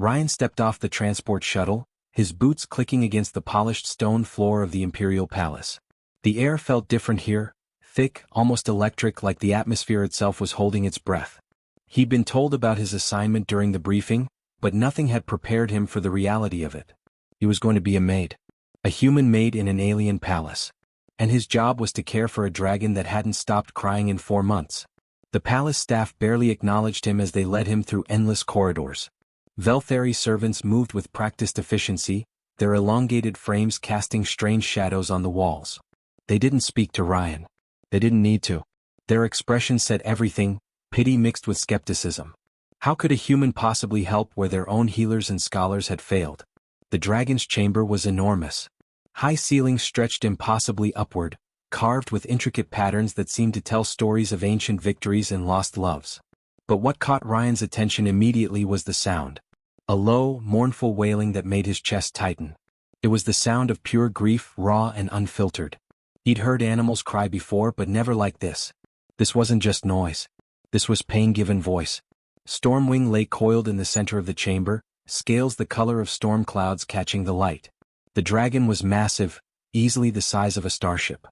Ryan stepped off the transport shuttle, his boots clicking against the polished stone floor of the Imperial Palace. The air felt different here, thick, almost electric, like the atmosphere itself was holding its breath. He'd been told about his assignment during the briefing, but nothing had prepared him for the reality of it. He was going to be a maid. A human maid in an alien palace. And his job was to care for a dragon that hadn't stopped crying in 4 months. The palace staff barely acknowledged him as they led him through endless corridors. Velthari servants moved with practiced efficiency, their elongated frames casting strange shadows on the walls. They didn't speak to Ryan. They didn't need to. Their expression said everything, pity mixed with skepticism. How could a human possibly help where their own healers and scholars had failed? The dragon's chamber was enormous. High ceilings stretched impossibly upward, carved with intricate patterns that seemed to tell stories of ancient victories and lost loves. But what caught Ryan's attention immediately was the sound. A low, mournful wailing that made his chest tighten. It was the sound of pure grief, raw and unfiltered. He'd heard animals cry before, but never like this. This wasn't just noise. This was pain given voice. Stormwing lay coiled in the center of the chamber, scales the color of storm clouds catching the light. The dragon was massive, easily the size of a starship.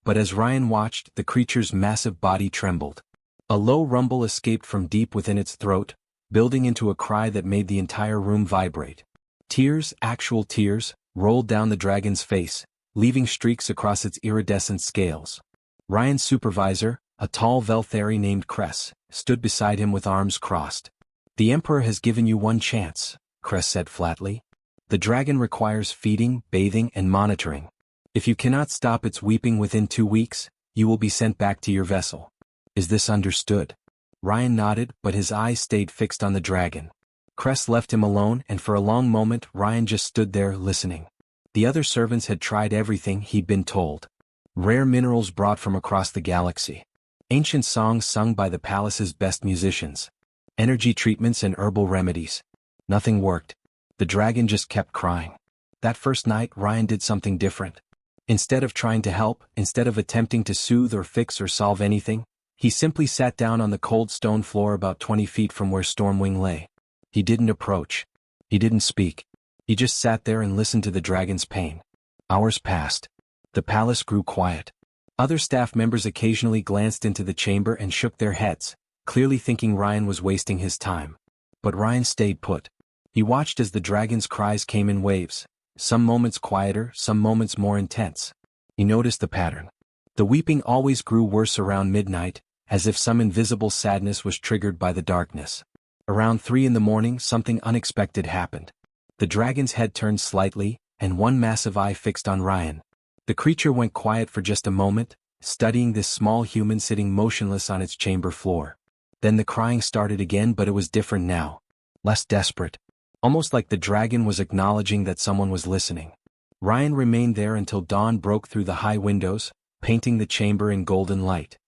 But as Ryan watched, the creature's massive body trembled. A low rumble escaped from deep within its throat, building into a cry that made the entire room vibrate. Tears, actual tears, rolled down the dragon's face, leaving streaks across its iridescent scales. Ryan's supervisor, a tall Velthari named Cress, stood beside him with arms crossed. "The Emperor has given you one chance," Cress said flatly. "The dragon requires feeding, bathing, and monitoring. If you cannot stop its weeping within 2 weeks, you will be sent back to your vessel. Is this understood?" Ryan nodded, but his eyes stayed fixed on the dragon. Cress left him alone, and for a long moment Ryan just stood there listening. The other servants had tried everything he'd been told. Rare minerals brought from across the galaxy. Ancient songs sung by the palace's best musicians. Energy treatments and herbal remedies. Nothing worked. The dragon just kept crying. That first night, Ryan did something different. Instead of trying to help, instead of attempting to soothe or fix or solve anything, he simply sat down on the cold stone floor about 20 feet from where Stormwing lay. He didn't approach. He didn't speak. He just sat there and listened to the dragon's pain. Hours passed. The palace grew quiet. Other staff members occasionally glanced into the chamber and shook their heads, clearly thinking Ryan was wasting his time. But Ryan stayed put. He watched as the dragon's cries came in waves, some moments quieter, some moments more intense. He noticed the pattern. The weeping always grew worse around midnight, as if some invisible sadness was triggered by the darkness. Around 3 in the morning, something unexpected happened. The dragon's head turned slightly, and one massive eye fixed on Ryan. The creature went quiet for just a moment, studying this small human sitting motionless on its chamber floor. Then the crying started again, but it was different now. Less desperate. Almost like the dragon was acknowledging that someone was listening. Ryan remained there until dawn broke through the high windows, painting the chamber in golden light.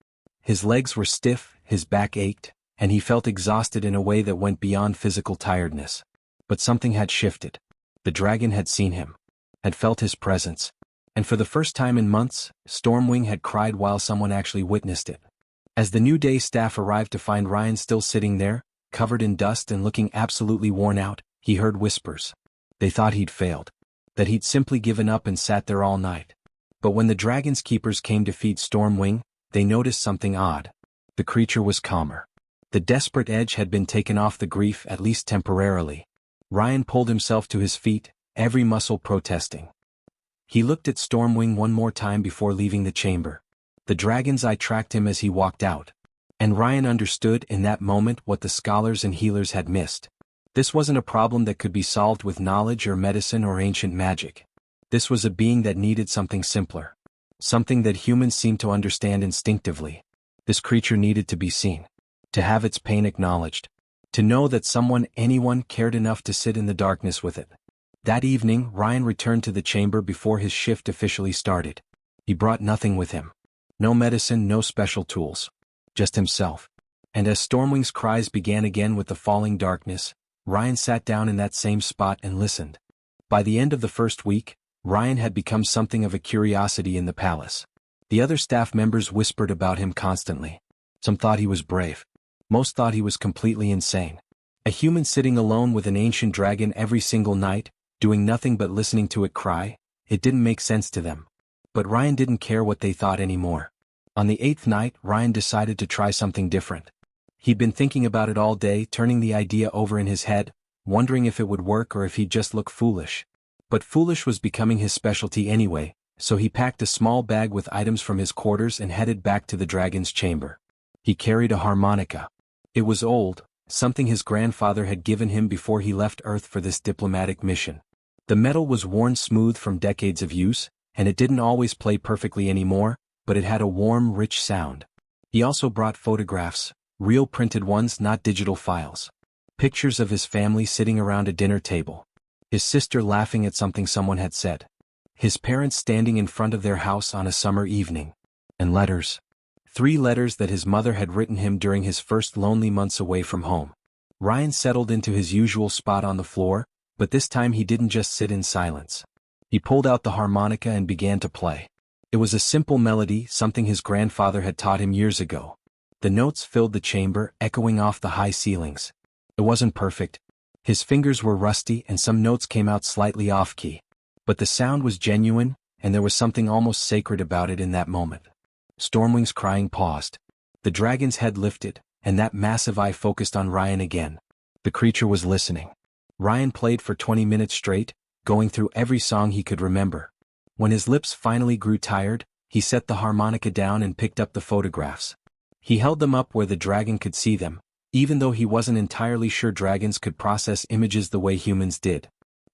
His legs were stiff, his back ached, and he felt exhausted in a way that went beyond physical tiredness. But something had shifted. The dragon had seen him, had felt his presence. And for the first time in months, Stormwing had cried while someone actually witnessed it. As the New Day staff arrived to find Ryan still sitting there, covered in dust and looking absolutely worn out, he heard whispers. They thought he'd failed. That he'd simply given up and sat there all night. But when the dragon's keepers came to feed Stormwing, they noticed something odd. The creature was calmer. The desperate edge had been taken off the grief, at least temporarily. Ryan pulled himself to his feet, every muscle protesting. He looked at Stormwing one more time before leaving the chamber. The dragon's eye tracked him as he walked out. And Ryan understood in that moment what the scholars and healers had missed. This wasn't a problem that could be solved with knowledge or medicine or ancient magic. This was a being that needed something simpler. Something that humans seemed to understand instinctively. This creature needed to be seen. To have its pain acknowledged. To know that anyone cared enough to sit in the darkness with it. That evening, Ryan returned to the chamber before his shift officially started. He brought nothing with him. No medicine, no special tools. Just himself. And as Stormwing's cries began again with the falling darkness, Ryan sat down in that same spot and listened. By the end of the first week, Ryan had become something of a curiosity in the palace. The other staff members whispered about him constantly. Some thought he was brave. Most thought he was completely insane. A human sitting alone with an ancient dragon every single night, doing nothing but listening to it cry. It didn't make sense to them. But Ryan didn't care what they thought anymore. On the 8th night, Ryan decided to try something different. He'd been thinking about it all day, turning the idea over in his head, wondering if it would work or if he'd just look foolish. But foolish was becoming his specialty anyway, so he packed a small bag with items from his quarters and headed back to the dragon's chamber. He carried a harmonica. It was old, something his grandfather had given him before he left Earth for this diplomatic mission. The metal was worn smooth from decades of use, and it didn't always play perfectly anymore, but it had a warm, rich sound. He also brought photographs, real printed ones, not digital files. Pictures of his family sitting around a dinner table. His sister laughing at something someone had said. His parents standing in front of their house on a summer evening. And letters. 3 letters that his mother had written him during his first lonely months away from home. Ryan settled into his usual spot on the floor, but this time he didn't just sit in silence. He pulled out the harmonica and began to play. It was a simple melody, something his grandfather had taught him years ago. The notes filled the chamber, echoing off the high ceilings. It wasn't perfect. His fingers were rusty and some notes came out slightly off-key. But the sound was genuine, and there was something almost sacred about it in that moment. Stormwing's crying paused. The dragon's head lifted, and that massive eye focused on Ryan again. The creature was listening. Ryan played for 20 minutes straight, going through every song he could remember. When his lips finally grew tired, he set the harmonica down and picked up the photographs. He held them up where the dragon could see them, even though he wasn't entirely sure dragons could process images the way humans did.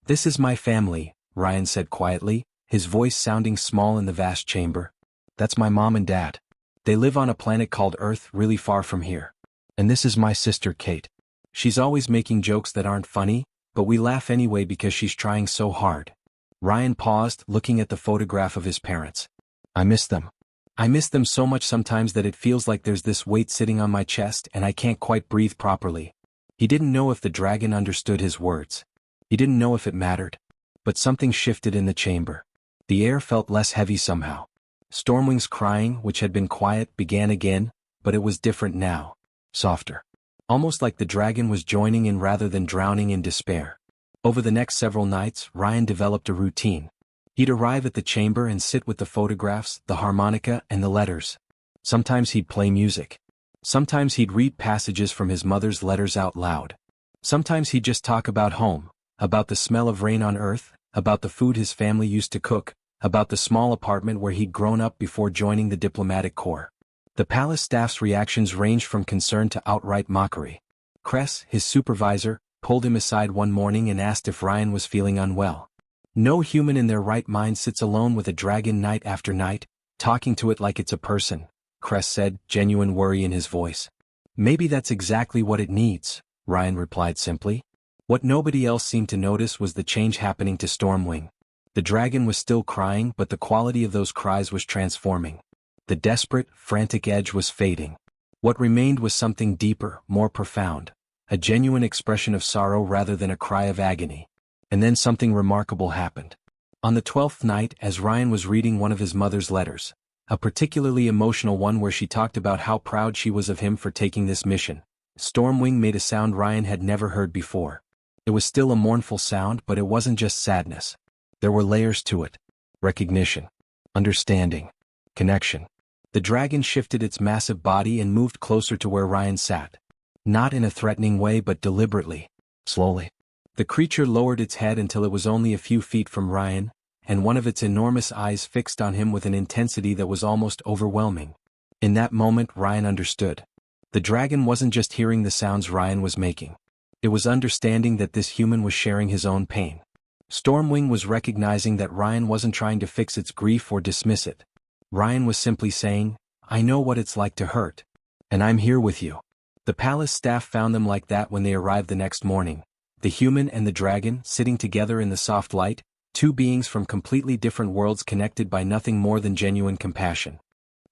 "This is my family," Ryan said quietly, his voice sounding small in the vast chamber. "That's my mom and dad. They live on a planet called Earth, really far from here. And this is my sister Kate. She's always making jokes that aren't funny, but we laugh anyway because she's trying so hard." Ryan paused, looking at the photograph of his parents. "I miss them. I miss them so much sometimes that it feels like there's this weight sitting on my chest and I can't quite breathe properly." He didn't know if the dragon understood his words. He didn't know if it mattered. But something shifted in the chamber. The air felt less heavy somehow. Stormwing's crying, which had been quiet, began again, but it was different now. Softer. Almost like the dragon was joining in rather than drowning in despair. Over the next several nights, Ryan developed a routine. He'd arrive at the chamber and sit with the photographs, the harmonica, and the letters. Sometimes he'd play music. Sometimes he'd read passages from his mother's letters out loud. Sometimes he'd just talk about home, about the smell of rain on Earth, about the food his family used to cook, about the small apartment where he'd grown up before joining the diplomatic corps. The palace staff's reactions ranged from concern to outright mockery. Cress, his supervisor, pulled him aside one morning and asked if Ryan was feeling unwell. "No human in their right mind sits alone with a dragon night after night, talking to it like it's a person," Cress said, genuine worry in his voice. "Maybe that's exactly what it needs," Ryan replied simply. What nobody else seemed to notice was the change happening to Stormwing. The dragon was still crying, but the quality of those cries was transforming. The desperate, frantic edge was fading. What remained was something deeper, more profound. A genuine expression of sorrow rather than a cry of agony. And then something remarkable happened. On the 12th night, as Ryan was reading one of his mother's letters, a particularly emotional one where she talked about how proud she was of him for taking this mission, Stormwing made a sound Ryan had never heard before. It was still a mournful sound, but it wasn't just sadness. There were layers to it. Recognition. Understanding. Connection. The dragon shifted its massive body and moved closer to where Ryan sat. Not in a threatening way but deliberately. Slowly. The creature lowered its head until it was only a few feet from Ryan, and one of its enormous eyes fixed on him with an intensity that was almost overwhelming. In that moment Ryan understood. The dragon wasn't just hearing the sounds Ryan was making. It was understanding that this human was sharing his own pain. Stormwing was recognizing that Ryan wasn't trying to fix its grief or dismiss it. Ryan was simply saying, "I know what it's like to hurt. And I'm here with you." The palace staff found them like that when they arrived the next morning. The human and the dragon, sitting together in the soft light, two beings from completely different worlds connected by nothing more than genuine compassion.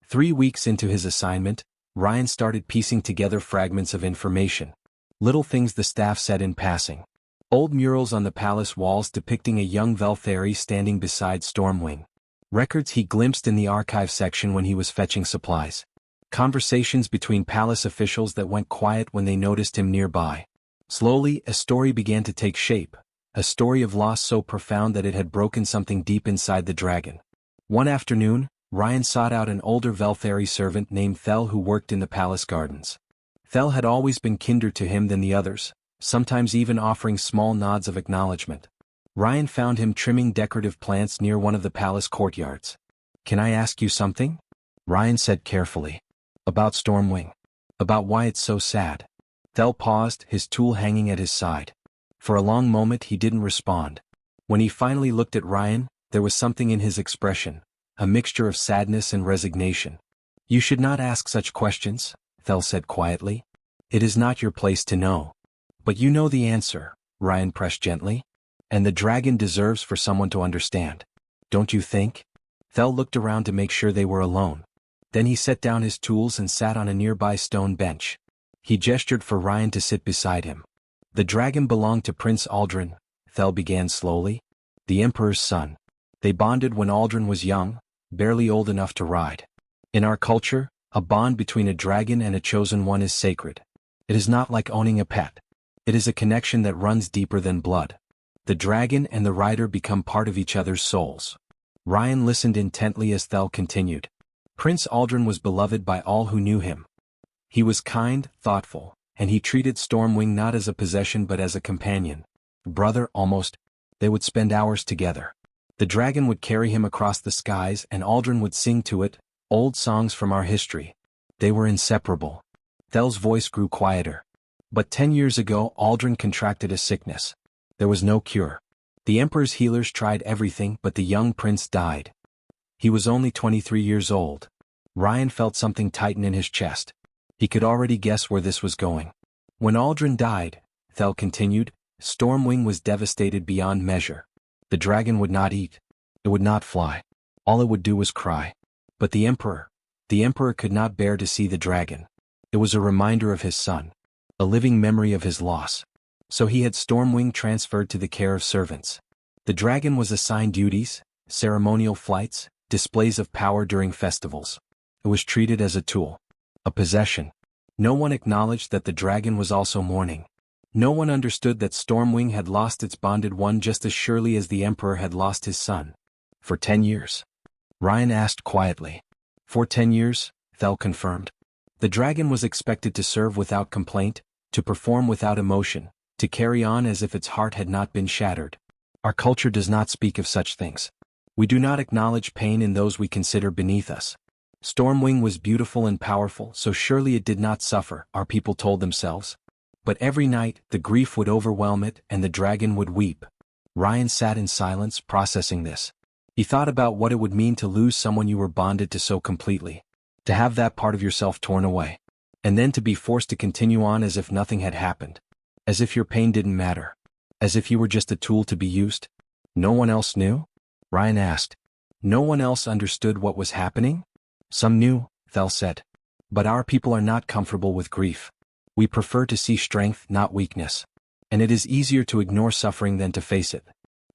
3 weeks into his assignment, Ryan started piecing together fragments of information. Little things the staff said in passing. Old murals on the palace walls depicting a young Velthari standing beside Stormwing. Records he glimpsed in the archive section when he was fetching supplies. Conversations between palace officials that went quiet when they noticed him nearby. Slowly, a story began to take shape, a story of loss so profound that it had broken something deep inside the dragon. One afternoon, Ryan sought out an older Velthari servant named Thel who worked in the palace gardens. Thel had always been kinder to him than the others, sometimes even offering small nods of acknowledgement. Ryan found him trimming decorative plants near one of the palace courtyards. "Can I ask you something?" Ryan said carefully. "About Stormwing. About why it's so sad." Thel paused, his tool hanging at his side. For a long moment he didn't respond. When he finally looked at Ryan, there was something in his expression, a mixture of sadness and resignation. "You should not ask such questions," Thel said quietly. "It is not your place to know." "But you know the answer," Ryan pressed gently. "And the dragon deserves for someone to understand. Don't you think?" Thel looked around to make sure they were alone. Then he set down his tools and sat on a nearby stone bench. He gestured for Ryan to sit beside him. "The dragon belonged to Prince Aldrin," Thel began slowly. "The Emperor's son. They bonded when Aldrin was young, barely old enough to ride. In our culture, a bond between a dragon and a chosen one is sacred. It is not like owning a pet. It is a connection that runs deeper than blood. The dragon and the rider become part of each other's souls." Ryan listened intently as Thel continued. "Prince Aldrin was beloved by all who knew him. He was kind, thoughtful, and he treated Stormwing not as a possession but as a companion. Brother, almost. They would spend hours together. The dragon would carry him across the skies and Aldrin would sing to it, old songs from our history. They were inseparable." Thel's voice grew quieter. "But 10 years ago Aldrin contracted a sickness. There was no cure. The Emperor's healers tried everything but the young prince died. He was only 23 years old." Ryan felt something tighten in his chest. He could already guess where this was going. "When Aldrin died," Thel continued, "Stormwing was devastated beyond measure. The dragon would not eat. It would not fly. All it would do was cry. But the Emperor could not bear to see the dragon. It was a reminder of his son. A living memory of his loss. So he had Stormwing transferred to the care of servants. The dragon was assigned duties, ceremonial flights, displays of power during festivals. It was treated as a tool. A possession. No one acknowledged that the dragon was also mourning. No one understood that Stormwing had lost its bonded one just as surely as the Emperor had lost his son. For 10 years? Ryan asked quietly. For 10 years, Thel confirmed. The dragon was expected to serve without complaint, to perform without emotion, to carry on as if its heart had not been shattered. Our culture does not speak of such things. We do not acknowledge pain in those we consider beneath us. Stormwing was beautiful and powerful, so surely it did not suffer, our people told themselves. But every night, the grief would overwhelm it and the dragon would weep. Ryan sat in silence, processing this. He thought about what it would mean to lose someone you were bonded to so completely. To have that part of yourself torn away. And then to be forced to continue on as if nothing had happened. As if your pain didn't matter. As if you were just a tool to be used. No one else knew? Ryan asked. No one else understood what was happening? Some knew, Thel said. But our people are not comfortable with grief. We prefer to see strength, not weakness. And it is easier to ignore suffering than to face it.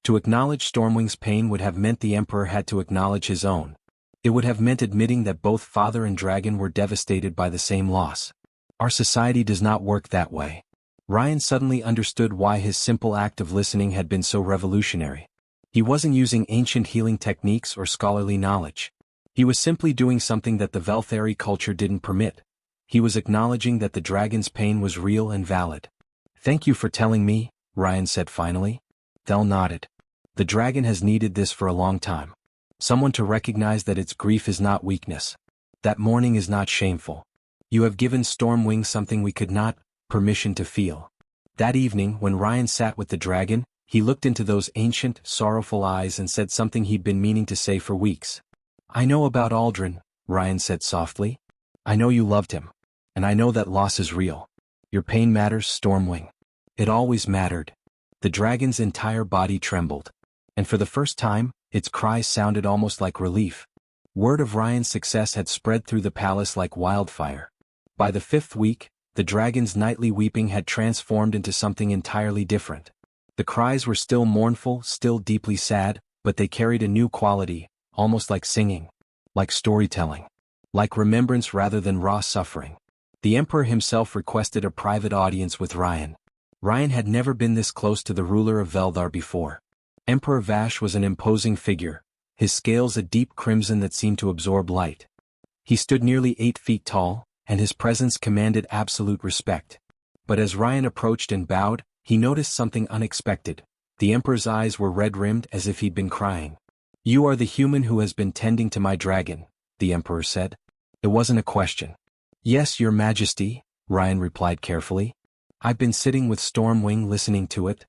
To acknowledge Stormwing's pain would have meant the Emperor had to acknowledge his own. It would have meant admitting that both father and dragon were devastated by the same loss. Our society does not work that way. Ryan suddenly understood why his simple act of listening had been so revolutionary. He wasn't using ancient healing techniques or scholarly knowledge. He was simply doing something that the Velthari culture didn't permit. He was acknowledging that the dragon's pain was real and valid. Thank you for telling me, Ryan said finally. Thel nodded. The dragon has needed this for a long time. Someone to recognize that its grief is not weakness. That mourning is not shameful. You have given Stormwing something we could not, permission to feel. That evening, when Ryan sat with the dragon, he looked into those ancient, sorrowful eyes and said something he'd been meaning to say for weeks. I know about Aldrin, Ryan said softly. I know you loved him. And I know that loss is real. Your pain matters, Stormwing. It always mattered. The dragon's entire body trembled. And for the first time, its cries sounded almost like relief. Word of Ryan's success had spread through the palace like wildfire. By the 5th week, the dragon's nightly weeping had transformed into something entirely different. The cries were still mournful, still deeply sad, but they carried a new quality, almost like singing, like storytelling, like remembrance rather than raw suffering. The Emperor himself requested a private audience with Ryan. Ryan had never been this close to the ruler of Veldar before. Emperor Vash was an imposing figure, his scales a deep crimson that seemed to absorb light. He stood nearly 8 feet tall, and his presence commanded absolute respect. But as Ryan approached and bowed, he noticed something unexpected. The Emperor's eyes were red-rimmed as if he'd been crying. "You are the human who has been tending to my dragon," the Emperor said. It wasn't a question. "Yes, Your Majesty," Ryan replied carefully. "I've been sitting with Stormwing listening to it."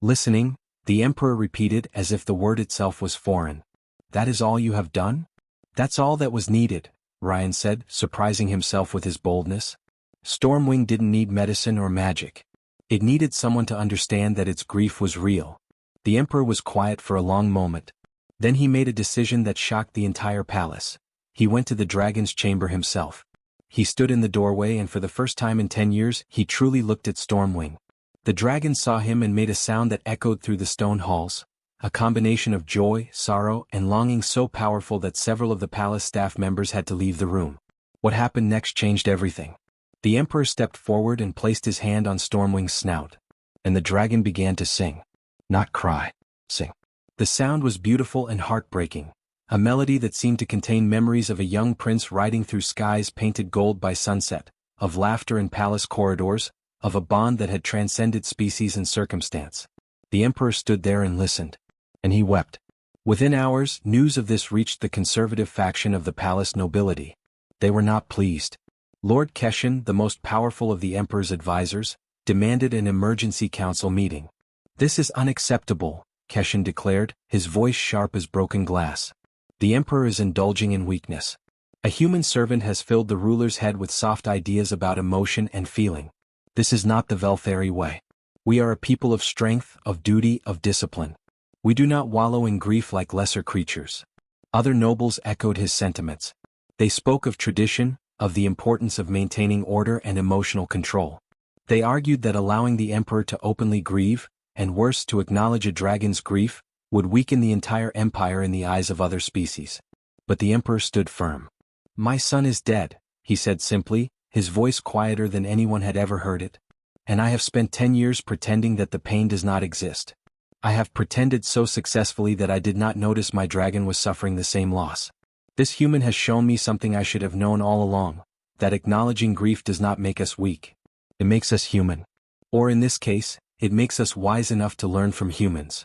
"Listening?" the Emperor repeated as if the word itself was foreign. "That is all you have done?" "That's all that was needed," Ryan said, surprising himself with his boldness. Stormwing didn't need medicine or magic. It needed someone to understand that its grief was real. The Emperor was quiet for a long moment. Then he made a decision that shocked the entire palace. He went to the dragon's chamber himself. He stood in the doorway and for the first time in 10 years he truly looked at Stormwing. The dragon saw him and made a sound that echoed through the stone halls, a combination of joy, sorrow, and longing so powerful that several of the palace staff members had to leave the room. What happened next changed everything. The Emperor stepped forward and placed his hand on Stormwing's snout. And the dragon began to sing. Not cry. Sing. The sound was beautiful and heartbreaking. A melody that seemed to contain memories of a young prince riding through skies painted gold by sunset, of laughter in palace corridors, of a bond that had transcended species and circumstance. The Emperor stood there and listened. And he wept. Within hours, news of this reached the conservative faction of the palace nobility. They were not pleased. Lord Keshin, the most powerful of the Emperor's advisors, demanded an emergency council meeting. "This is unacceptable," Keshin declared, his voice sharp as broken glass. "The Emperor is indulging in weakness. A human servant has filled the ruler's head with soft ideas about emotion and feeling. This is not the Velthari way. We are a people of strength, of duty, of discipline. We do not wallow in grief like lesser creatures." Other nobles echoed his sentiments. They spoke of tradition, of the importance of maintaining order and emotional control. They argued that allowing the Emperor to openly grieve, and worse to acknowledge a dragon's grief, would weaken the entire empire in the eyes of other species. But the Emperor stood firm. "My son is dead," he said simply, his voice quieter than anyone had ever heard it. "And I have spent 10 years pretending that the pain does not exist. I have pretended so successfully that I did not notice my dragon was suffering the same loss. This human has shown me something I should have known all along, that acknowledging grief does not make us weak. It makes us human. Or in this case, it makes us wise enough to learn from humans."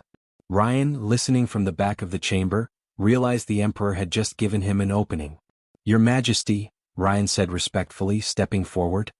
Ryan, listening from the back of the chamber, realized the Emperor had just given him an opening. "Your Majesty," Ryan said respectfully, stepping forward,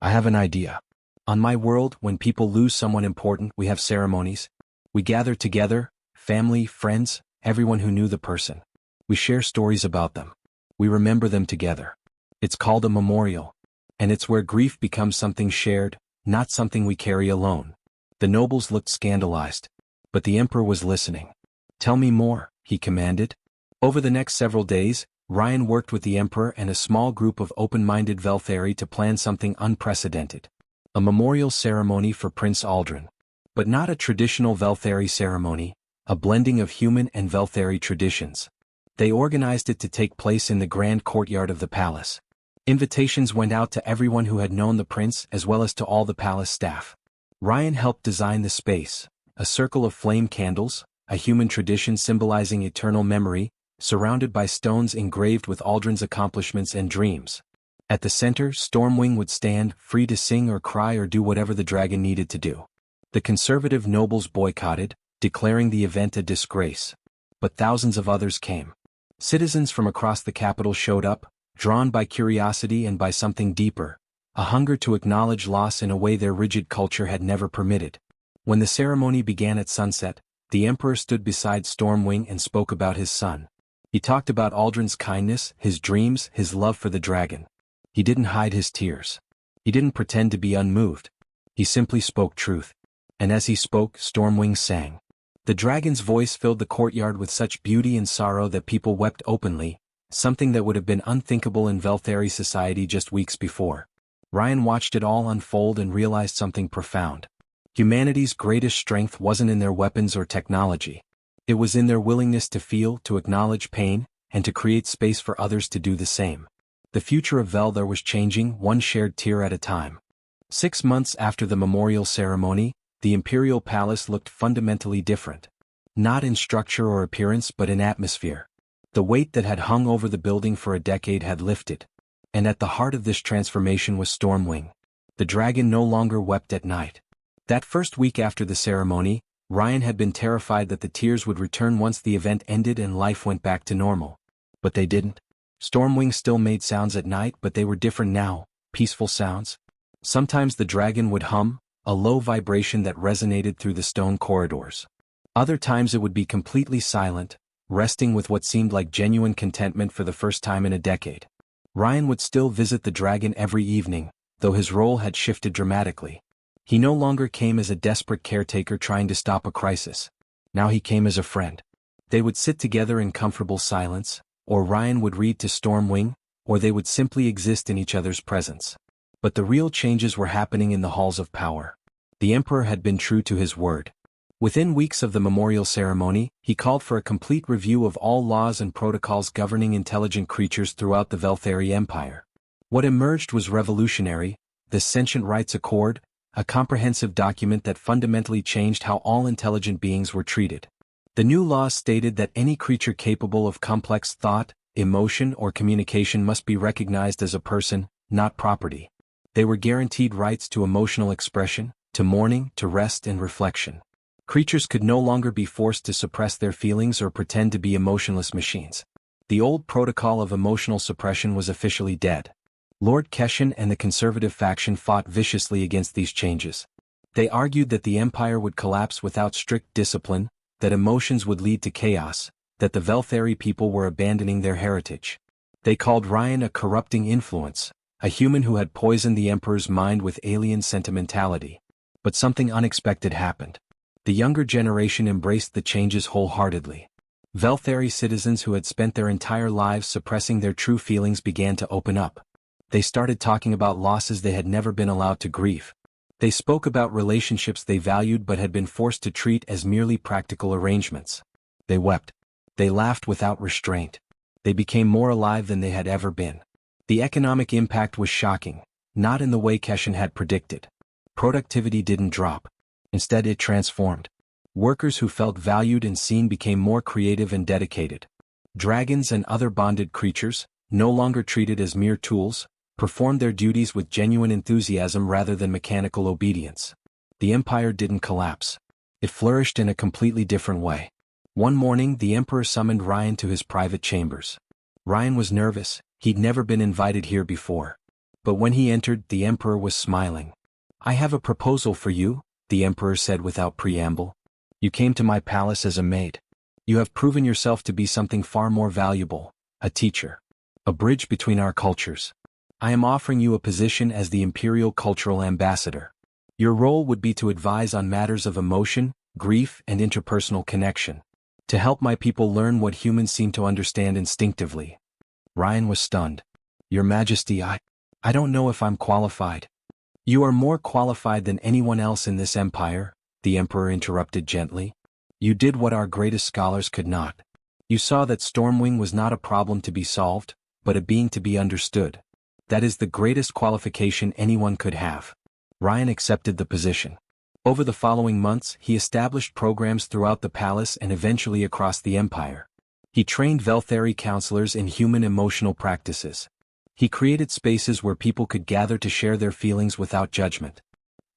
"I have an idea. On my world, when people lose someone important, we have ceremonies. We gather together, family, friends, everyone who knew the person. We share stories about them. We remember them together. It's called a memorial. And it's where grief becomes something shared, not something we carry alone." The nobles looked scandalized. But the Emperor was listening. "Tell me more," he commanded. Over the next several days, Ryan worked with the Emperor and a small group of open-minded Velthari to plan something unprecedented. A memorial ceremony for Prince Aldrin. But not a traditional Velthari ceremony, a blending of human and Velthari traditions. They organized it to take place in the grand courtyard of the palace. Invitations went out to everyone who had known the prince as well as to all the palace staff. Ryan helped design the space, a circle of flame candles, a human tradition symbolizing eternal memory, surrounded by stones engraved with Aldrin's accomplishments and dreams. At the center, Stormwing would stand, free to sing or cry or do whatever the dragon needed to do. The conservative nobles boycotted, declaring the event a disgrace. But thousands of others came. Citizens from across the capital showed up, drawn by curiosity and by something deeper, a hunger to acknowledge loss in a way their rigid culture had never permitted. When the ceremony began at sunset, the Emperor stood beside Stormwing and spoke about his son. He talked about Aldrin's kindness, his dreams, his love for the dragon. He didn't hide his tears. He didn't pretend to be unmoved. He simply spoke truth. And as he spoke, Stormwing sang. The dragon's voice filled the courtyard with such beauty and sorrow that people wept openly, something that would have been unthinkable in Velthari society just weeks before. Ryan watched it all unfold and realized something profound. Humanity's greatest strength wasn't in their weapons or technology. It was in their willingness to feel, to acknowledge pain, and to create space for others to do the same. The future of Veldar was changing, one shared tear at a time. 6 months after the memorial ceremony, the imperial palace looked fundamentally different. Not in structure or appearance but in atmosphere. The weight that had hung over the building for a decade had lifted. And at the heart of this transformation was Stormwing. The dragon no longer wept at night. That first week after the ceremony, Ryan had been terrified that the tears would return once the event ended and life went back to normal. But they didn't. Stormwing still made sounds at night, but they were different now, peaceful sounds. Sometimes the dragon would hum, a low vibration that resonated through the stone corridors. Other times it would be completely silent, resting with what seemed like genuine contentment for the first time in a decade. Ryan would still visit the dragon every evening, though his role had shifted dramatically. He no longer came as a desperate caretaker trying to stop a crisis. Now he came as a friend. They would sit together in comfortable silence, or Ryan would read to Stormwing, or they would simply exist in each other's presence. But the real changes were happening in the halls of power. The Emperor had been true to his word. Within weeks of the memorial ceremony, he called for a complete review of all laws and protocols governing intelligent creatures throughout the Velthari Empire. What emerged was revolutionary: the Sentient Rights Accord, a comprehensive document that fundamentally changed how all intelligent beings were treated. The new laws stated that any creature capable of complex thought, emotion, or communication must be recognized as a person, not property. They were guaranteed rights to emotional expression, to mourning, to rest and reflection. Creatures could no longer be forced to suppress their feelings or pretend to be emotionless machines. The old protocol of emotional suppression was officially dead. Lord Keshan and the conservative faction fought viciously against these changes. They argued that the empire would collapse without strict discipline, that emotions would lead to chaos, that the Velthari people were abandoning their heritage. They called Ryan a corrupting influence, a human who had poisoned the emperor's mind with alien sentimentality. But something unexpected happened. The younger generation embraced the changes wholeheartedly. Velthari citizens who had spent their entire lives suppressing their true feelings began to open up. They started talking about losses they had never been allowed to grieve. They spoke about relationships they valued but had been forced to treat as merely practical arrangements. They wept. They laughed without restraint. They became more alive than they had ever been. The economic impact was shocking, not in the way Keshan had predicted. Productivity didn't drop. Instead, it transformed. Workers who felt valued and seen became more creative and dedicated. Dragons and other bonded creatures, no longer treated as mere tools, performed their duties with genuine enthusiasm rather than mechanical obedience. The empire didn't collapse. It flourished in a completely different way. One morning, the emperor summoned Ryan to his private chambers. Ryan was nervous. He'd never been invited here before. But when he entered, the emperor was smiling. "I have a proposal for you," the emperor said without preamble. "You came to my palace as a maid. You have proven yourself to be something far more valuable, a teacher. A bridge between our cultures. I am offering you a position as the Imperial Cultural Ambassador. Your role would be to advise on matters of emotion, grief, and interpersonal connection. To help my people learn what humans seem to understand instinctively." Ryan was stunned. "Your Majesty, I don't know if I'm qualified." "You are more qualified than anyone else in this empire," the emperor interrupted gently. "You did what our greatest scholars could not. You saw that Stormwing was not a problem to be solved, but a being to be understood. That is the greatest qualification anyone could have." Ryan accepted the position. Over the following months, he established programs throughout the palace and eventually across the empire. He trained Velthari counselors in human emotional practices. He created spaces where people could gather to share their feelings without judgment.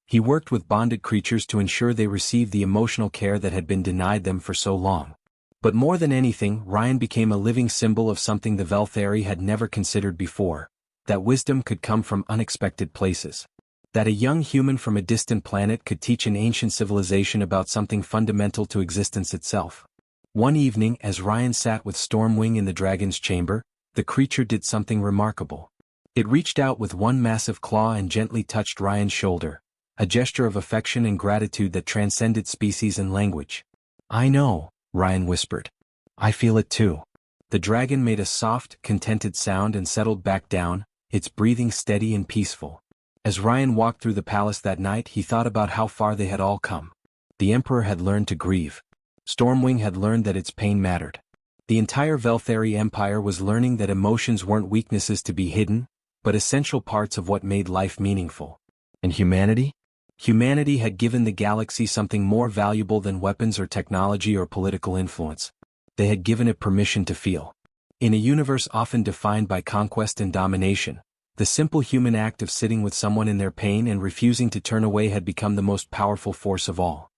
He worked with bonded creatures to ensure they received the emotional care that had been denied them for so long. But more than anything, Ryan became a living symbol of something the Velthari had never considered before: that wisdom could come from unexpected places. That a young human from a distant planet could teach an ancient civilization about something fundamental to existence itself. One evening, as Ryan sat with Stormwing in the dragon's chamber, the creature did something remarkable. It reached out with one massive claw and gently touched Ryan's shoulder, a gesture of affection and gratitude that transcended species and language. "I know," Ryan whispered. "I feel it too." The dragon made a soft, contented sound and settled back down, its breathing steady and peaceful. As Ryan walked through the palace that night, he thought about how far they had all come. The emperor had learned to grieve. Stormwing had learned that its pain mattered. The entire Velthari Empire was learning that emotions weren't weaknesses to be hidden, but essential parts of what made life meaningful. And humanity? Humanity had given the galaxy something more valuable than weapons or technology or political influence. They had given it permission to feel. In a universe often defined by conquest and domination, the simple human act of sitting with someone in their pain and refusing to turn away had become the most powerful force of all.